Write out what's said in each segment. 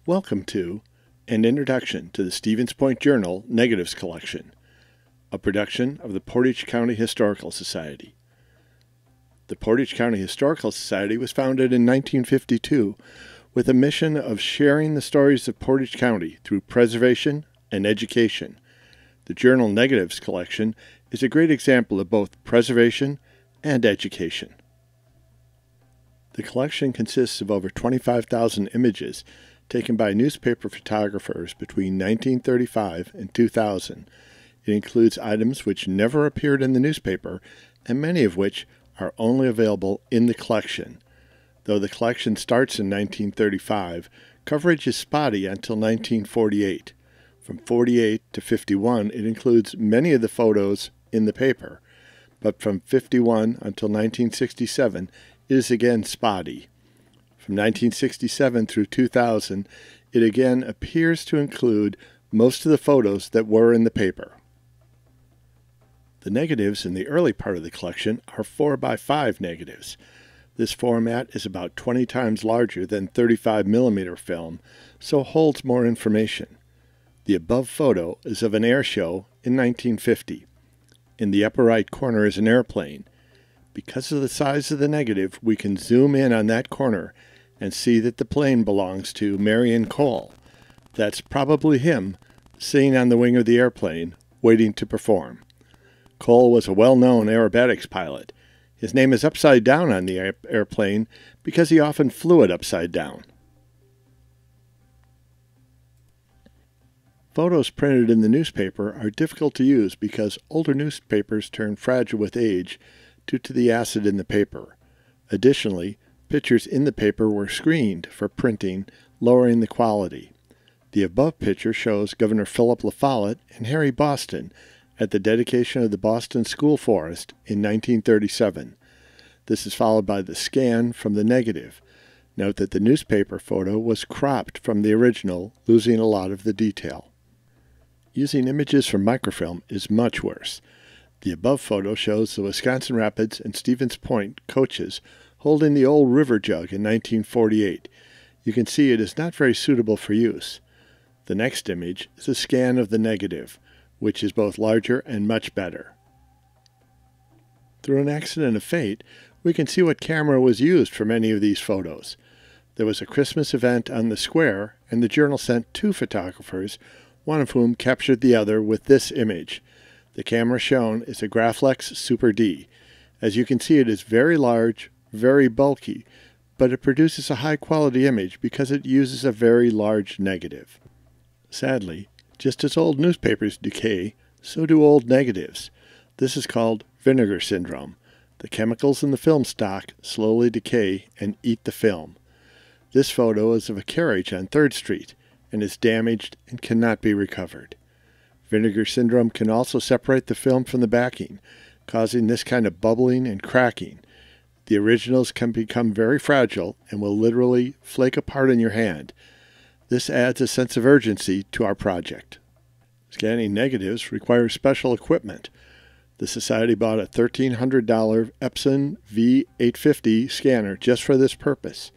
Welcome to An Introduction to the Stevens Point Journal Negatives Collection, a production of the Portage County Historical Society. The Portage County Historical Society was founded in 1952 with a mission of sharing the stories of Portage County through preservation and education. The Journal Negatives Collection is a great example of both preservation and education. The collection consists of over 25,000 images taken by newspaper photographers between 1935 and 2000. It includes items which never appeared in the newspaper, and many of which are only available in the collection. Though the collection starts in 1935, coverage is spotty until 1948. From 48 to 51, it includes many of the photos in the paper, but from 51 until 1967, it is again spotty. From 1967 through 2000, it again appears to include most of the photos that were in the paper. The negatives in the early part of the collection are 4x5 negatives. This format is about 20 times larger than 35mm film, so holds more information. The above photo is of an air show in 1950. In the upper right corner is an airplane. Because of the size of the negative, we can zoom in on that corner and see that the plane belongs to Marion Cole. That's probably him, sitting on the wing of the airplane, waiting to perform. Cole was a well-known aerobatics pilot. His name is upside down on the airplane because he often flew it upside down. Photos printed in the newspaper are difficult to use because older newspapers turn fragile with age due to the acid in the paper. Additionally, pictures in the paper were screened for printing, lowering the quality. The above picture shows Governor Philip La Follette and Harry Boston at the dedication of the Boston School Forest in 1937. This is followed by the scan from the negative. Note that the newspaper photo was cropped from the original, losing a lot of the detail. Using images from microfilm is much worse. The above photo shows the Wisconsin Rapids and Stevens Point coaches holding the old river jug in 1948. You can see it is not very suitable for use. The next image is a scan of the negative, which is both larger and much better. Through an accident of fate, we can see what camera was used for many of these photos. There was a Christmas event on the square, and the journal sent two photographers, one of whom captured the other with this image. The camera shown is a Graflex Super D. As you can see, it is very large, very bulky, but it produces a high-quality image because it uses a very large negative. Sadly, just as old newspapers decay, so do old negatives. This is called vinegar syndrome. The chemicals in the film stock slowly decay and eat the film. This photo is of a carriage on 3rd Street and is damaged and cannot be recovered. Vinegar syndrome can also separate the film from the backing, causing this kind of bubbling and cracking. The originals can become very fragile and will literally flake apart in your hand. This adds a sense of urgency to our project. Scanning negatives requires special equipment. The Society bought a $1,300 Epson V850 scanner just for this purpose.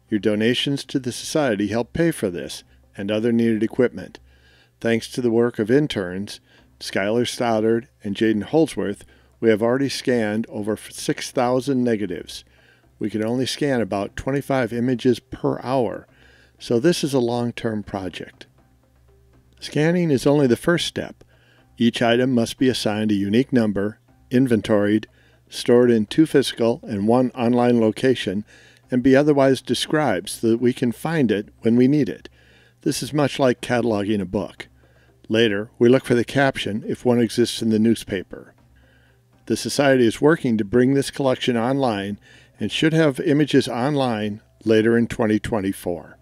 Your donations to the Society help pay for this and other needed equipment. Thanks to the work of interns, Skylar Stoddard and Jaden Holdsworth, we have already scanned over 6,000 negatives. We can only scan about 25 images per hour, so this is a long-term project. Scanning is only the first step. Each item must be assigned a unique number, inventoried, stored in 2 physical and 1 online location, and be otherwise described so that we can find it when we need it. This is much like cataloging a book. Later, we look for the caption if one exists in the newspaper. The Society is working to bring this collection online and should have images online later in 2024.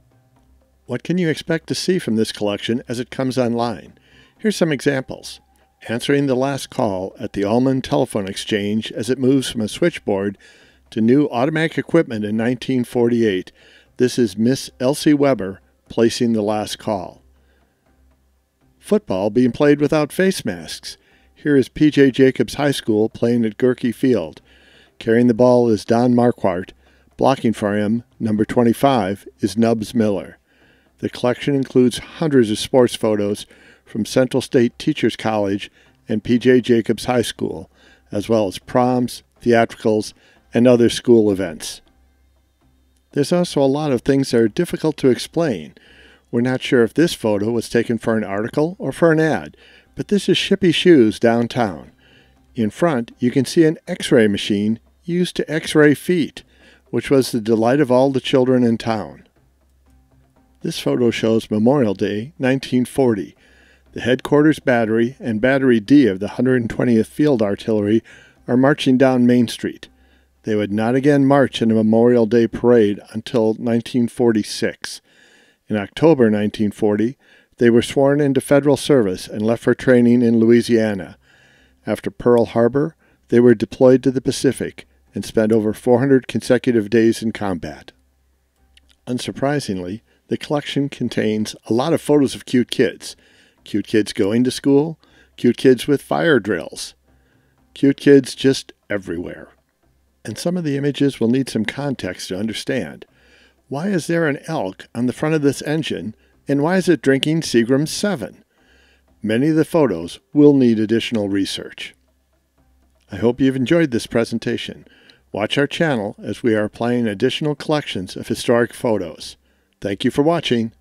What can you expect to see from this collection as it comes online? Here's some examples. Answering the last call at the Allman Telephone Exchange as it moves from a switchboard to new automatic equipment in 1948. This is Miss Elsie Weber placing the last call. Football being played without face masks. Here is P.J. Jacobs High School playing at Gerke Field. Carrying the ball is Don Marquardt. Blocking for him, number 25, is Nubbs Miller. The collection includes hundreds of sports photos from Central State Teachers College and P.J. Jacobs High School, as well as proms, theatricals, and other school events. There's also a lot of things that are difficult to explain. We're not sure if this photo was taken for an article or for an ad, but this is Shippy Shoes downtown. In front, you can see an X-ray machine used to X-ray feet, which was the delight of all the children in town. This photo shows Memorial Day, 1940. The headquarters battery and Battery D of the 120th Field Artillery are marching down Main Street. They would not again march in a Memorial Day parade until 1946. In October 1940, they were sworn into federal service and left for training in Louisiana. After Pearl Harbor, they were deployed to the Pacific and spent over 400 consecutive days in combat. Unsurprisingly, the collection contains a lot of photos of cute kids going to school, cute kids with fire drills, cute kids just everywhere. And some of the images will need some context to understand. Why is there an elk on the front of this engine, and why is it drinking Seagram's 7? Many of the photos will need additional research. I hope you've enjoyed this presentation. Watch our channel as we are applying additional collections of historic photos. Thank you for watching.